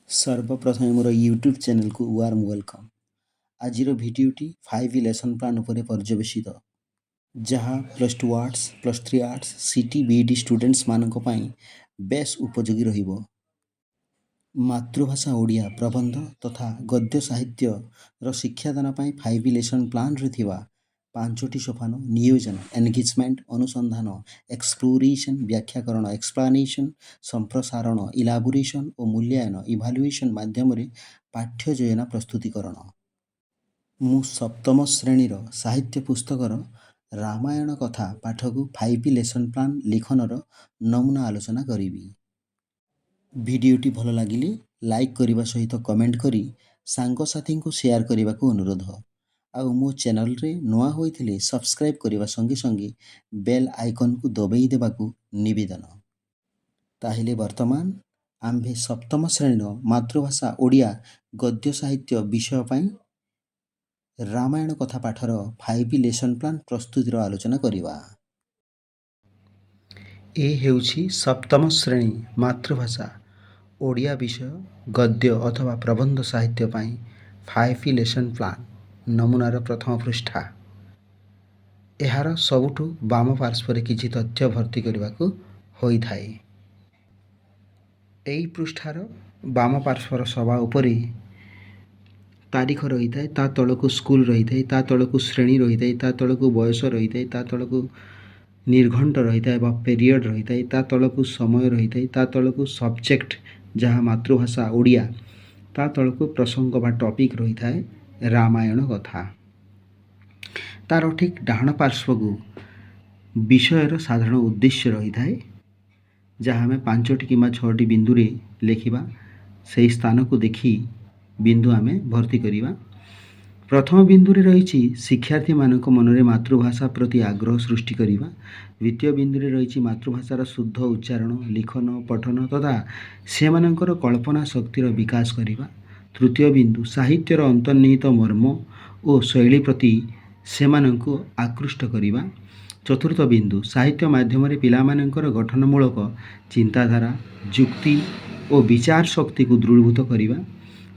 सर्वप्रथमे मोर YouTube channel को warm welcome. आजिर भिडियोटी 5 lesson plan उपरे पर्यवेसित जहाँ +2 आर्ट्स +3 आर्ट्स सीटी बीईडी स्टूडेंट्स मानक पई बेस उपयोगी रहिबो। मातृभाषा ओडिया प्रबंध तथा गद्य साहित्य रो शिक्षादान पई 5 लेसन प्लान रे थिबा 5टी सोपान नियोजन एनगेजमेंट अनुसंधान एक्सप्लोरेशन व्याख्याकरण एक्सप्लानेशन संप्रसारण इलाबोरेशन और मूल्यांकन इभालुएशन माध्यम रे पाठ्य योजना प्रस्तुतिकरण मु सप्तम श्रेणीर साहित्य पुस्तकर रामायण कथा पाठ को 5 लेसन प्लान लिखनर नमूना आलोचना करिवि। भिडियोटी भल लागिले लाइक करने सहित कमेंट करी सांगसाथी को शेयर करने को अनुरोध आउ मो चैनल रे नुआ होइथिले सब्सक्राइब करने संगे संगे बेल आइकन को दबाई देबाकू निवेदन। ताहिले वर्तमान आम्भे सप्तम श्रेणीर मातृभाषा ओडिया गद्य साहित्य विषय पई रामायण कथा पाठर 5 लेसन प्लान प्रस्तुतिर आलोचना करिवा। ए हेउछि सप्तम श्रेणी मातृभाषा ओडिया विषय गद्य अथवा प्रबंध साहित्य पई 5 लेसन प्लान नमूनार प्रथम पृष्ठा। एहार सबुठु बाम पार्श्वर किछि तथ्य भर्ती करबाकू होई थाए। एई पृष्ठार बाम पार्श्वर सभा उपरे तारीख रही थाए, ता तळकू स्कूल रही थाए, ता तळकू श्रेणी रही थाए, ता तळकू बयस रही थाए, ता तळकू निर्घंट रही थाए बा पीरियड रही थाए, ता तळकू समय रही थाए, ता तळकू सब्जेक्ट जहाँ मातृभाषा ओडिया, ता तळकू प्रसंग बा टॉपिक रही थाए रामायण कथा। तार ठीक डाहण पार्श्व को विषयर साधारण उद्देश्य रही थाए जहाँ आम 5टी कि 6टी बिंदु रे लेखिबा से स्थान को देखी बिंदु आम भर्ती करिबा। प्रथम बिंदु रे रही शिक्षार्थी मानक मनरे मातृभाषा प्रति आग्रह सृष्टि करिबा। द्वितीय बिंदु रे रही मातृभाषार शुद्ध उच्चारण लिखन पठन तथा से मानकर कल्पना शक्तिर विकास करिबा। तृतीय बिंदु साहित्यर अंतर्निहित मर्म और शैली प्रति से मानकु आकृष्ट करिबा। चतुर्थ बिंदु साहित्य माध्यम रे पिला मानकर गठनमूलक चिंताधारा जुक्ति और विचार शक्ति को दृढ़ीभूत करिबा।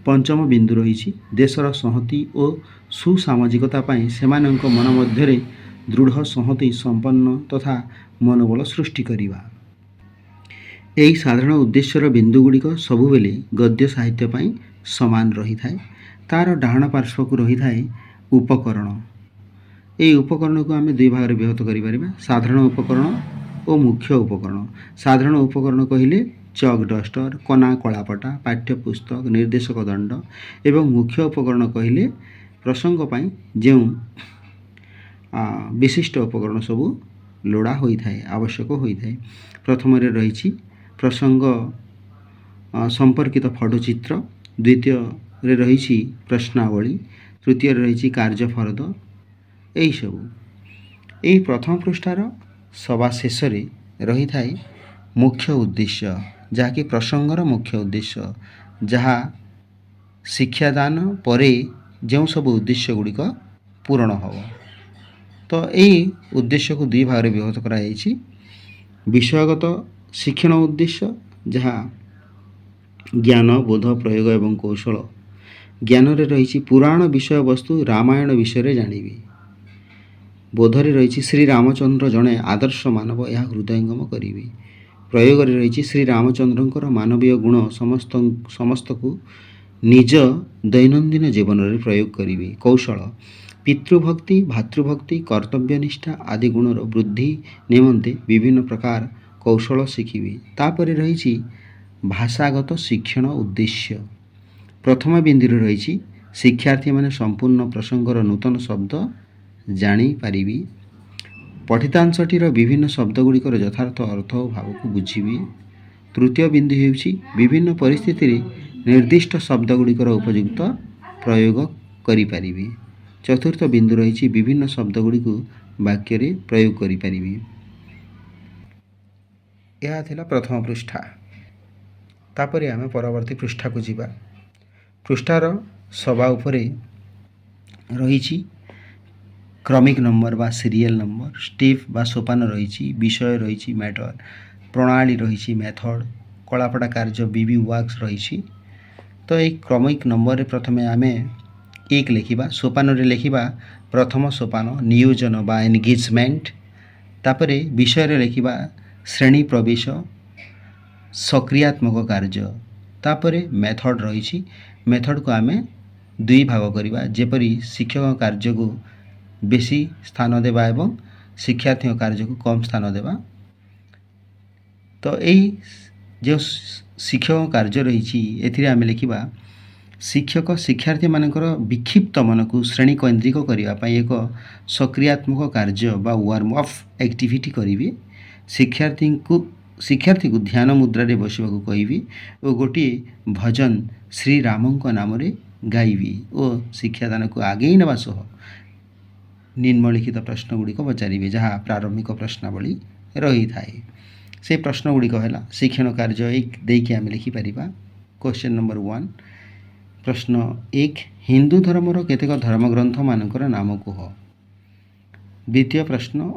पंचम बिंदु रही देशर संहति और सुसामाजिकता पाई सेमानंक मन मध्यरे दृढ़ संहति संपन्न तथा मनोबल सृष्टि करिबा। एई साधारण उद्देश्यर बिंदु गुड़िक सबुबेले गद्य साहित्य पाई समान रही थाए। तार डाहण पार्श्व को रही थाए उपकरण। एई उपकरण को आम दुई भाग विभक्त करिपारिबा, साधारण उपकरण और मुख्य उपकरण। साधारण उपकरण कहिले चक डस्टर कना कलापटा पाठ्यपुस्तक निर्देशक दंड एवं मुख्य उपकरण कहिले प्रसंग पाई जो विशिष्ट उपकरण सबू लोड़ा होई थाए आवश्यक होई थाए। प्रथम रे रही प्रसंग संपर्कित फटोचित्र, द्वितीय रे रही प्रश्नावली, तृतीय रे रही कार्यफरद यही सबू। यही प्रथम पृष्ठार सभा शेष रही थाए मुख्य उद्देश्य जहाँकि प्रसंगर मुख्य उद्देश्य जहाँ शिक्षादान परे जो सब उद्देश्य गुड़िक पूरण हम। तो यही उद्देश्य को दुई भाग विभक्त कराई। विषयगत शिक्षण उद्देश्य जहाँ ज्ञान बोध प्रयोग एवं कौशल। ज्ञान रे रही पुराण विषय वस्तु रामायण विषय जानिबी। बोधरे रही श्री रामचंद्र जड़े आदर्श मानव यह हृदयंगम करी। प्रयोग रही श्री रामचंद्रंकर मानवीय गुण समस्त को निज दैनंदिन जीवन रे प्रयोग करी। कौशल पितृभक्ति भातृभक्ति कर्तव्यनिष्ठा आदि गुणर वृद्धि निमंते विभिन्न प्रकार कौशल शिखिबी। तापर रही भाषागत शिक्षण उद्देश्य। प्रथम बिंदु रही शिक्षार्थी माने संपूर्ण प्रसंगर नूतन शब्द जानी पारिबी। पठितांशटीर विभिन्न शब्दगुड़िकर यथार्थ अर्थ और भाव को बुझिबी। तृतीय बिंदु हेउछि विभिन्न परिस्थिति रे निर्दिष्ट शब्दगुड़िकर उपयुक्त प्रयोग करि पारिबी। चतुर्थ बिंदु रही विभिन्न शब्दगुड़ी को वाक्य रे प्रयोग करि पारिबी। यह थिला प्रथम पृष्ठा। तापरे आमे परवर्ती पृष्ठा को जिबा। पृष्ठार सभा उपरे रही क्रमिक नंबर बा सीरियल नंबर, स्टेप बा सोपान रही, विषय रही मैटर, प्रणाली रही मेथड, कलापटा कार्य बीबी वर्क्स रही, तो ये क्रमिक नंबर प्रथमे आमे 1 लिखिबा सोपान रे लिखिबा प्रथम सोपान नियोजन बा एंगेजमेंट तापरे विषय रे लिखिबा श्रेणी प्रवेश सक्रियात्मक कार्य तापरे मेथड रही मेथड को आमे दुई भाग करवा जेपरी शिक्षक कार्य को बेसी स्थान देवा एवं शिक्षार्थी कार्य को कम स्थान देवा तो यही जो शिक्षक कार्य रही एथिरे आमे लिखिबा शिक्षक शिक्षार्थी मानकर विक्षिप्त मन को श्रेणी केन्द्रिक करने एक सक्रियात्मक कार्य बा वार्म अप एक्टिविटी करी शिक्षार्थी को ध्यान मुद्रा रे बसवाक कहबी और गोटे भजन श्री राम नाम रे गाइबी और शिक्षादान को आगे नवा सह निम्नलिखित प्रश्न गुड़िक पचारे जहाँ प्रारंभिक प्रश्नावली रही थाए से प्रश्न गुड़िक है शिक्षण कार्य एक देकी आम लिखिपर क्वेश्चन नंबर 1 प्रश्न 1 हिंदू धर्मर केतेक धर्मग्रंथ मानकर नाम कह द्वितीय प्रश्न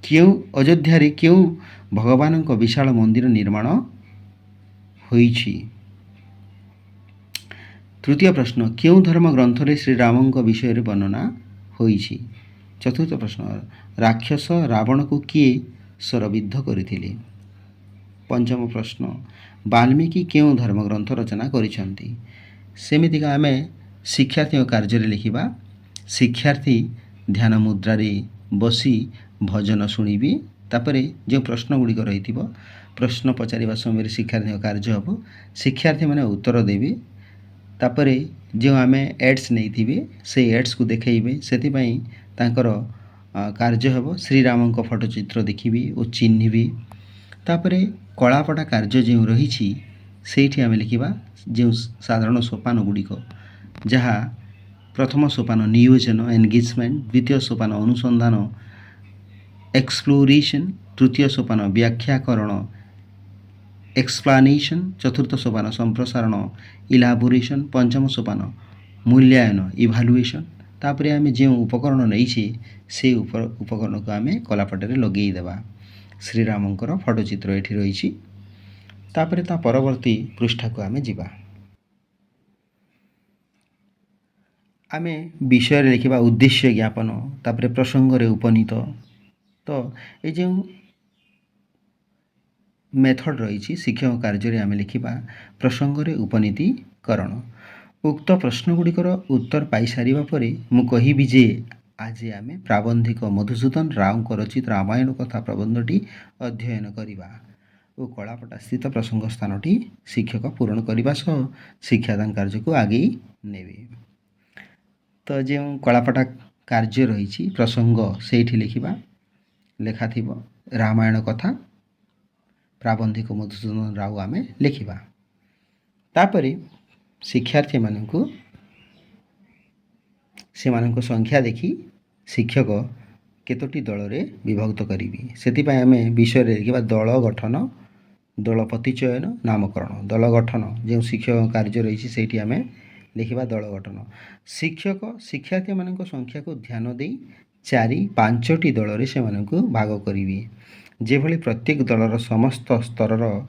अयोध्यारे क्यों भगवान विशाल मंदिर निर्माण होईछि तृतीय प्रश्न क्यों धर्म ग्रंथ रे श्री राम विषय रे वर्णना होईछि चतुर्थ प्रश्न राक्षस रावण को किए शरबिद्ध करथिले पंचम प्रश्न वाल्मीकि क्यों धर्मग्रंथ रचना करिसंती सेमितिका आमे शिक्षार्थी कार्य रे लिखिबा शिक्षार्थी ध्यान मुद्रा रे बसी भजन शुणिबी तापरे जो प्रश्न गुड़िक रही प्रश्न पचारिबा समय शिक्षार्थी कार्य हम शिक्षार्थी माने उत्तर देबे तापरे जो आमे एड्स नहीं थिबे से एड्स को देखेबे सेतिपई तांकर कार्य हम श्रीराम फोटोचित्र देखिबी और चिन्हिबी तापरे कलापटा कार्य जो रही से आम लिखा जो साधारण सोपान गुड़िक जहाँ प्रथम सोपान नियोजन एंगेजमेंट द्वितीय सोपान अनुसंधान एक्सप्लोरेशन तृतीय सोपान व्याख्याकरण एक्सप्लानेशन चतुर्थ सोपान संप्रसारण इलाबोरेशन पंचम सोपान मूल्यायन इभालुएशन तापरे आम जो उपकरण नहीं से उपकरण को आम कलापटे लगे देवा श्रीरामंकर फोटोचित्र एठी रही तापरे ता परवर्ती पृष्ठा को आमे जिबा आमे विषय रे लिखिबा उद्देश्य ज्ञापन तापरे प्रसंग रे उपनीत तो ये जो मेथड रही शिक्षक कार्य रे आमे लिखिबा प्रसंग रे उपनीतिकरण उक्त प्रश्न गुड़िकर उत्तर पाई सारिबा परे मु कहिबी जे आज आम प्राबंधिक मधुसूदन राव रचित रामायण कथा प्रबंधटी अध्ययन करवा और कलापटा स्थित प्रसंग स्थानटी शिक्षक पूरण करने सह शिक्षादान कार्य को आगे नेबे तो जो कलापटा कार्य रही प्रसंग से लिखा लेखा थी रामायण कथा प्राबंधिक मधुसूदन राव आम लिखा तापरे शिक्षार्थी मानू से संख्या देखी शिक्षक केतोटी दल रे विभक्त करी से आम विषय लिखा दल गठन दलपति चयन नामकरण दल गठन जो शिक्षक कार्य रही से आम लिखा दल गठन शिक्षक शिक्षार्थी मान संख्या को ध्यान दे 4-5टी दल रे से भाग करी जेभली प्रत्येक दलर समस्त स्तर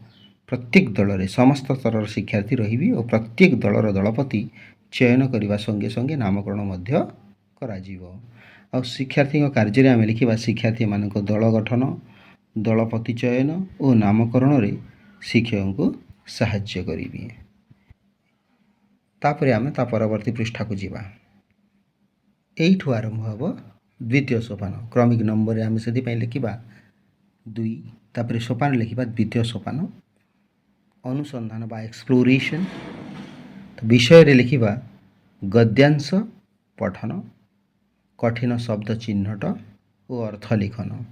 शिक्षार्थी रही और प्रत्येक दलर दलपति चयन करने संगे संगे नामकरण मध्य कराजिवो आ शिक्षार्थी कार्य आम लिखा शिक्षार्थी मान दल गठन दलपति चयन और नामकरण रे शिक्षक को साहाय्य करी तापरे आम ता परवर्ती पृष्ठा को जीवा एठू आरंभ हम द्वितीय सोपान क्रमिक नंबर आम से लिखा 2 तापरे सोपान लिखा द्वितीय सोपान अनुसंधान बा एक्सप्लोरेशन तो विषय रे लिखा गद्यांश पठन कठिन शब्द चिन्हट और अर्थ लिखन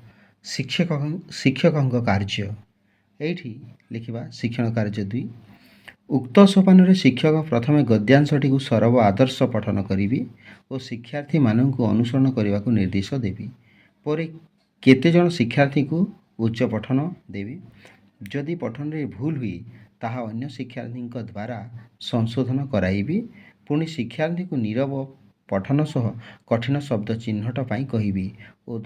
शिक्षक कार्य एठी लिखा शिक्षण कार्य 2 उक्त सोपान रे शिक्षक प्रथमे गद्यांशटी को सरव आदर्श पठन करी और शिक्षार्थी मान को अनुसरण करने को निर्देश देवी पर केते जन शिक्षार्थी को उच्च पठन देवी जदि पठन रे भूल हुई ताहा अन्य शिक्षार्थी द्वारा संशोधन कराइबी पुणी शिक्षार्थी को नीरव पठन सह कठिन शब्द चिन्हट पाई कहिबी और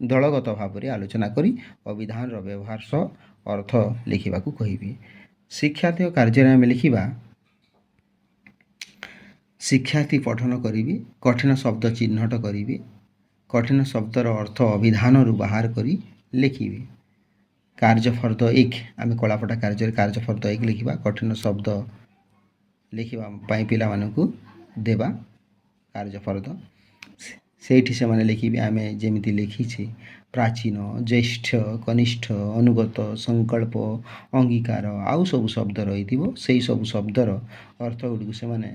दलगत भाव में आलोचना करी अभिधान व्यवहार सह अर्थ लिखा कहिबी ଶିକ୍ଷାର୍ଥୀ କାର୍ଯ୍ୟରେ ଆମେ ଲେଖିବା ଶିକ୍ଷାର୍ଥୀ ପଠନ କରିବି, କଠିନ ଶବ୍ଦ ଚିହ୍ନଟ କରିବି, କଠିନ ଶବ୍ଦର ଅର୍ଥ ଅଭିଧାନରୁ ବାହାର କରି ଲେଖିବି। କାର୍ଯ୍ୟଫର୍ଦ୍ଦ 1 ଆମେ କଳାପଟା କାର୍ଯ୍ୟରେ କାର୍ଯ୍ୟଫର୍ଦ୍ଦ 1 ଲେଖିବା। କଠିନ ଶବ୍ଦ ଲେଖିବା ପାଇଁ ପିଲାମାନଙ୍କୁ ଦେବା କାର୍ଯ୍ୟଫର୍ଦ୍ଦ। ସେଇଠି ସେମାନେ ଲେଖିବେ ଆମେ ଯେମିତି ଲେଖିଛେ ପ୍ରାଚୀନ, ଜ୍ୟେଷ୍ଠ, କନିଷ୍ଠ, ଅନୁଗତ, ସଂକଳ୍ପ, ଅଙ୍ଗୀକାର ଆଉ ସବୁ ଶବ୍ଦ ରହିଥିବ। ସେଇ ସବୁ ଶବ୍ଦର ଅର୍ଥ ଗୁଡ଼ିକୁ ସେମାନେ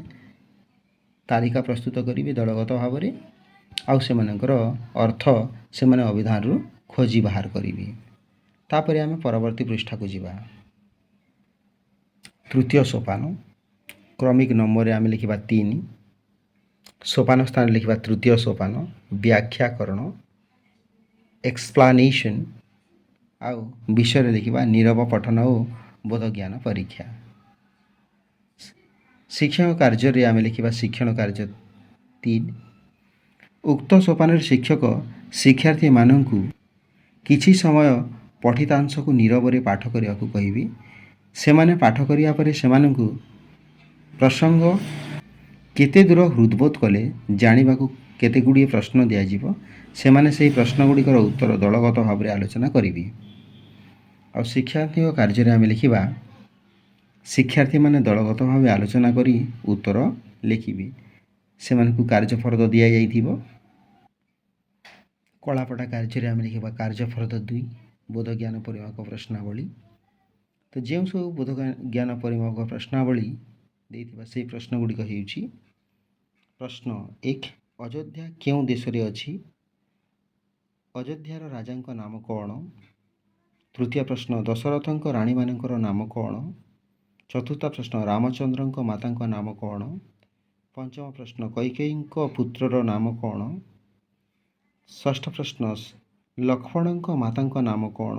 ତାଲିକା ପ୍ରସ୍ତୁତ କରିବେ ଦଳଗତ ଭାବରେ, ଆଉ ସେମାନଙ୍କର ଅର୍ଥ ସେମାନେ ଅଭିଧାନରୁ ଖୋଜି ବାହାର କରିବେ। ତାପରେ ଆମେ ପରବର୍ତ୍ତୀ ପୃଷ୍ଠାକୁ ଯିବା। ତୃତୀୟ ସୋପାନ, କ୍ରମିକ ନମ୍ବରରେ ଆମେ ଲେଖିବା 3, ସୋପାନ ସ୍ଥାନରେ ଲେଖିବା ତୃତୀୟ ସୋପାନ, ବ୍ୟାଖ୍ୟାକରଣ, ଏକ୍ସପ୍ଲାନେସନ୍, ଆଉ ବିଷୟରେ ଲେଖିବା ନୀରବ ପଠନ ଓ ବୋଧଜ୍ଞାନ ପରୀକ୍ଷା। ଶିକ୍ଷଣ କାର୍ଯ୍ୟରେ ଆମେ ଲେଖିବା ଶିକ୍ଷଣ କାର୍ଯ୍ୟ 3। ଉକ୍ତ ସୋପାନରେ ଶିକ୍ଷକ ଶିକ୍ଷାର୍ଥୀମାନଙ୍କୁ କିଛି ସମୟ ପଠିତାଂଶକୁ ନୀରବରେ ପାଠ କରିବାକୁ କହିବି। ସେମାନେ ପାଠ କରିବା ପରେ ସେମାନଙ୍କୁ ପ୍ରସଙ୍ଗ କେତେ ଦୂର ହୃଦବୋଧ କଲେ ଜାଣିବାକୁ କେତେ ଗୁଡ଼ିଏ ପ୍ରଶ୍ନ ଦିଆଯିବ। ସେମାନେ ସେହି ପ୍ରଶ୍ନ ଗୁଡ଼ିକର ଉତ୍ତର ଦଳଗତ ଭାବରେ ଆଲୋଚନା କରିବେ। ଆଉ ଶିକ୍ଷାର୍ଥୀଙ୍କ କାର୍ଯ୍ୟରେ ଆମେ ଲେଖିବା ଶିକ୍ଷାର୍ଥୀମାନେ ଦଳଗତ ଭାବେ ଆଲୋଚନା କରି ଉତ୍ତର ଲେଖିବେ। ସେମାନଙ୍କୁ କାର୍ଯ୍ୟଫର୍ଦ୍ଦ ଦିଆଯାଇଥିବ। କଳାପଟା କାର୍ଯ୍ୟରେ ଆମେ ଲେଖିବା କାର୍ଯ୍ୟଫର୍ଦ୍ଦ 2 ବୋଧଜ୍ଞାନ ପରିମାପକ ପ୍ରଶ୍ନାବଳୀ। ତ ଯେଉଁ ସବୁ ବୋଧଜ୍ଞାନ ପରିମାପକ ପ୍ରଶ୍ନାବଳୀ ଦେଇଥିବା ସେହି ପ୍ରଶ୍ନ ଗୁଡ଼ିକ ହେଉଛି ପ୍ରଶ୍ନ 1 ଅଯୋଧ୍ୟା କେଉଁ ଦେଶରେ ଅଛି? ଅଯୋଧ୍ୟାର ରାଜାଙ୍କ ନାମ କ'ଣ? ତୃତୀୟ ପ୍ରଶ୍ନ ଦଶରଥଙ୍କ ରାଣୀମାନଙ୍କର ନାମ କ'ଣ? ଚତୁର୍ଥ ପ୍ରଶ୍ନ ରାମଚନ୍ଦ୍ରଙ୍କ ମାତାଙ୍କ ନାମ କ'ଣ? ପଞ୍ଚମ ପ୍ରଶ୍ନ କୈକେୟୀଙ୍କ ପୁତ୍ରର ନାମ କ'ଣ? ଷଷ୍ଠ ପ୍ରଶ୍ନ ଲକ୍ଷ୍ମଣଙ୍କ ମାତାଙ୍କ ନାମ କ'ଣ?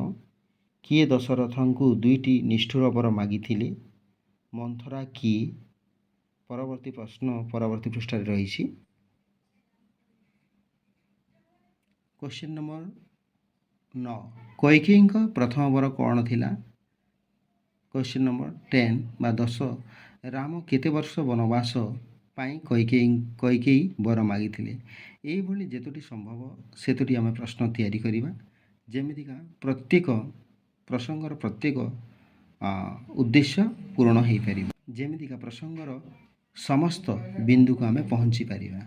କିଏ ଦଶରଥଙ୍କୁ 2ଟି ନିଷ୍ଠୁର ବର ମାଗିଥିଲେ? ମନ୍ଥରା କିଏ? ପରବର୍ତ୍ତୀ ପ୍ରଶ୍ନ ପରବର୍ତ୍ତୀ ପୃଷ୍ଠାରେ ରହିଛି। କ୍ୱେଶ୍ଚିନ୍ ନମ୍ବର 9 କୈକେୟୀଙ୍କ ପ୍ରଥମ ବର କ'ଣ ଥିଲା? କ୍ୱେଶ୍ଚିନ୍ ନମ୍ବର 10 ବା 10 ରାମ କେତେ ବର୍ଷ ବନବାସ ପାଇଁ କୈକେୟୀ ବର ମାଗିଥିଲେ? ଏଇଭଳି ଯେତୋଟି ସମ୍ଭବ ସେତୋଟି ଆମେ ପ୍ରଶ୍ନ ତିଆରି କରିବା, ଯେମିତିକା ପ୍ରତ୍ୟେକ ପ୍ରସଙ୍ଗର ପ୍ରତ୍ୟେକ ଉଦ୍ଦେଶ୍ୟ ପୂରଣ ହୋଇପାରିବ, ଯେମିତିକା ପ୍ରସଙ୍ଗର ସମସ୍ତ ବିନ୍ଦୁକୁ ଆମେ ପହଞ୍ଚି ପାରିବା।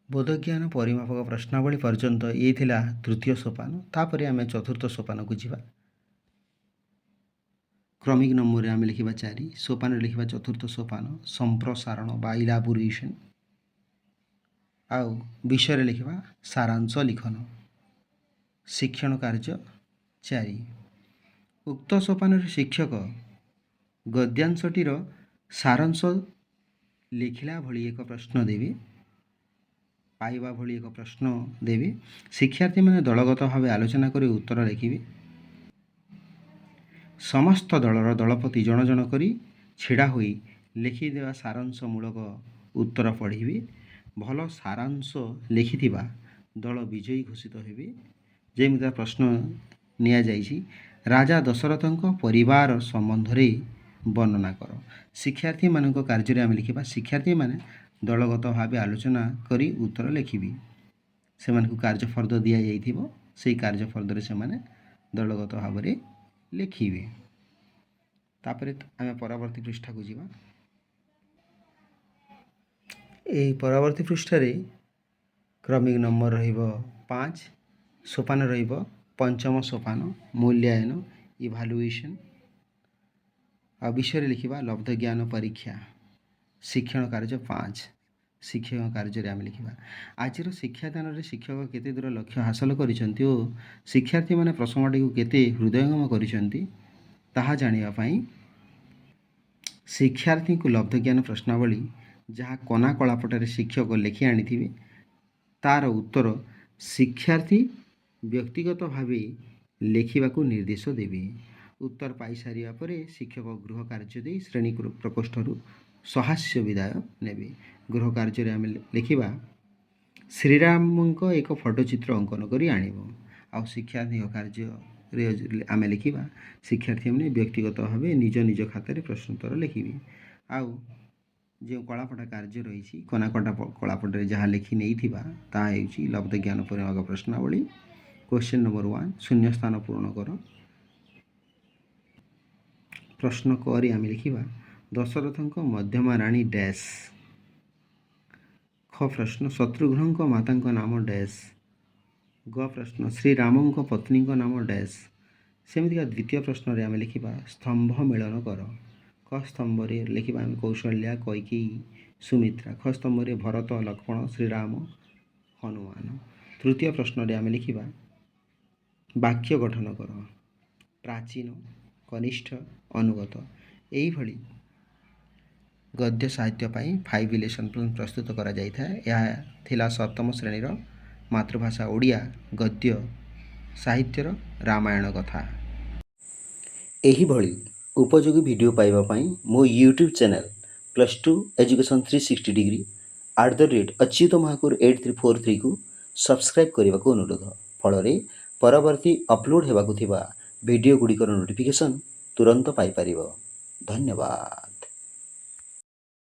ବୋଧଜ୍ଞାନ ପରିମାପକ ପ୍ରଶ୍ନାବଳୀ ପର୍ଯ୍ୟନ୍ତ ଏ ଥିଲା ତୃତୀୟ ସୋପାନ। ତାପରେ ଆମେ ଚତୁର୍ଥ ସୋପାନକୁ ଯିବା। କ୍ରମିକ ନମ୍ବରରେ ଆମେ ଲେଖିବା 4, ସୋପାନରେ ଲେଖିବା ଚତୁର୍ଥ ସୋପାନ ସମ୍ପ୍ରସାରଣ ବା ଇଲାବୋରେସନ୍, ଆଉ ବିଷୟରେ ଲେଖିବା ସାରାଂଶ ଲିଖନ। ଶିକ୍ଷଣ କାର୍ଯ୍ୟ 4 ଉକ୍ତ ସୋପାନରେ ଶିକ୍ଷକ ଗଦ୍ୟାଂଶଟିର ସାରାଂଶ ଲେଖିଲା ଭଳି ଏକ ପ୍ରଶ୍ନ ଦେବେ, ପାଇବା ଭଳି ଏକ ପ୍ରଶ୍ନ ଦେବେ। ଶିକ୍ଷାର୍ଥୀମାନେ ଦଳଗତ ଭାବେ ଆଲୋଚନା କରି ଉତ୍ତର ଲେଖିବେ। ସମସ୍ତ ଦଳର ଦଳପତି ଜଣ ଜଣ କରି ଛିଡ଼ା ହୋଇ ଲେଖିଦେବା ସାରାଂଶ ମୂଳକ ଉତ୍ତର ପଢ଼ିବେ। ଭଲ ସାରାଂଶ ଲେଖିଥିବା ଦଳ ବିଜୟୀ ଘୋଷିତ ହେବେ। ଯେମିତି ପ୍ରଶ୍ନ ନିଆଯାଇଛି ରାଜା ଦଶରଥଙ୍କ ପରିବାର ସମ୍ବନ୍ଧରେ ବର୍ଣ୍ଣନା କର। ଶିକ୍ଷାର୍ଥୀମାନଙ୍କ କାର୍ଯ୍ୟରେ ଆମେ ଲେଖିବା ଶିକ୍ଷାର୍ଥୀମାନେ ଦଳଗତ ଭାବେ ଆଲୋଚନା କରି ଉତ୍ତର ଲେଖିବେ। ସେମାନଙ୍କୁ କାର୍ଯ୍ୟଫର୍ଦ୍ଦ ଦିଆଯାଇଥିବ, ସେହି କାର୍ଯ୍ୟଫର୍ଦ୍ଦରେ ସେମାନେ ଦଳଗତ ଭାବରେ ଲେଖିବେ। ତାପରେ ଆମେ ପରବର୍ତ୍ତୀ ପୃଷ୍ଠାକୁ ଯିବା। ଏହି ପରବର୍ତ୍ତୀ ପୃଷ୍ଠାରେ କ୍ରମିକ ନମ୍ବର ରହିବ 5, ସୋପାନ ରହିବ ପଞ୍ଚମ ସୋପାନ ମୂଲ୍ୟାୟନ ଇଭାଲୁଏସନ୍, ଆଉ ବିଷୟରେ ଲେଖିବା ଲବ୍ଧ ଜ୍ଞାନ ପରୀକ୍ଷା। ଶିକ୍ଷଣ କାର୍ଯ୍ୟ 5 ଶିକ୍ଷକ କାର୍ଯ୍ୟରେ ଆମେ ଲେଖିବା ଆଜିର ଶିକ୍ଷାଦାନରେ ଶିକ୍ଷକ କେତେ ଦୂର ଲକ୍ଷ୍ୟ ହାସଲ କରିଛନ୍ତି ଓ ଶିକ୍ଷାର୍ଥୀମାନେ ପ୍ରସଙ୍ଗଟିକୁ କେତେ ହୃଦୟଙ୍ଗମ କରିଛନ୍ତି ତାହା ଜାଣିବା ପାଇଁ ଶିକ୍ଷାର୍ଥୀଙ୍କୁ ଲବ୍ଧ ଜ୍ଞାନ ପ୍ରଶ୍ନାବଳୀ ଯାହା କନା କଳାପଟାରେ ଶିକ୍ଷକ ଲେଖି ଆଣିଥିବେ ତାର ଉତ୍ତର ଶିକ୍ଷାର୍ଥୀ ବ୍ୟକ୍ତିଗତ ଭାବେ ଲେଖିବାକୁ ନିର୍ଦ୍ଦେଶ ଦେବେ। ଉତ୍ତର ପାଇସାରିବା ପରେ ଶିକ୍ଷକ ଗୃହ କାର୍ଯ୍ୟ ଦେଇ ଶ୍ରେଣୀ ପ୍ରକୋଷ୍ଠରୁ ସହାସ୍ୟ ବିଦାୟ ନେବେ। ଗୃହ କାର୍ଯ୍ୟରେ ଆମେ ଲେଖିବା ଶ୍ରୀରାମଙ୍କ ଏକ ଫଟୋ ଚିତ୍ର ଅଙ୍କନ କରି ଆଣିବ। ଆଉ ଶିକ୍ଷାର୍ଥୀଙ୍କ କାର୍ଯ୍ୟ आम लिखा शिक्षार्थी मैंने व्यक्तिगत भाव निज निज खातार प्रश्नोत्तर लिखिए। आउ जो कलापटा कार्य रही कनाकटा कलापटे जहाँ लिखि नहीं ताकि लब्ध ज्ञान परिमाग प्रश्नावली। क्वेश्चन नंबर 1 शून्य स्थान पूर्ण कर। प्रश्न करी आम लिखा दशरथ मध्यमा राणी डैश। ख प्रश्न शत्रुघ्न माता नाम डैश। ग प्रश्न श्रीराम पत्नी नाम डैश। सेमती द्वितीय प्रश्न आम लिखा स्तंभ मिलन कर। क स्तंभ लिखा आम कौशल्या कैकेयी सुमित्रा। ख स्तंभ भरत लक्ष्मण श्रीराम हनुमान। तृतीय प्रश्न आम लिखा वाक्य गठन कर। प्राचीन कनिष्ठ अनुगत। यही गद्य साहित्य 5 लेसन प्लान प्रस्तुत करा जायଥାଏ। यह सप्तम श्रेणी मातृभाषा ओडिया गद्य साहित्यर रामायण कथा। यही उपयोगी वीडियो पाइबापी मो यूट्यूब चैनल +2 एजुकेशन 360 डिग्री @अच्युत महाकुर 8343 को सब्सक्राइब करने को अनुरोध। फल परवर्ती अपलोड होगा वीडियो गुड़िकर नोटिफिकेशन तुरंत पाइपर। धन्यवाद।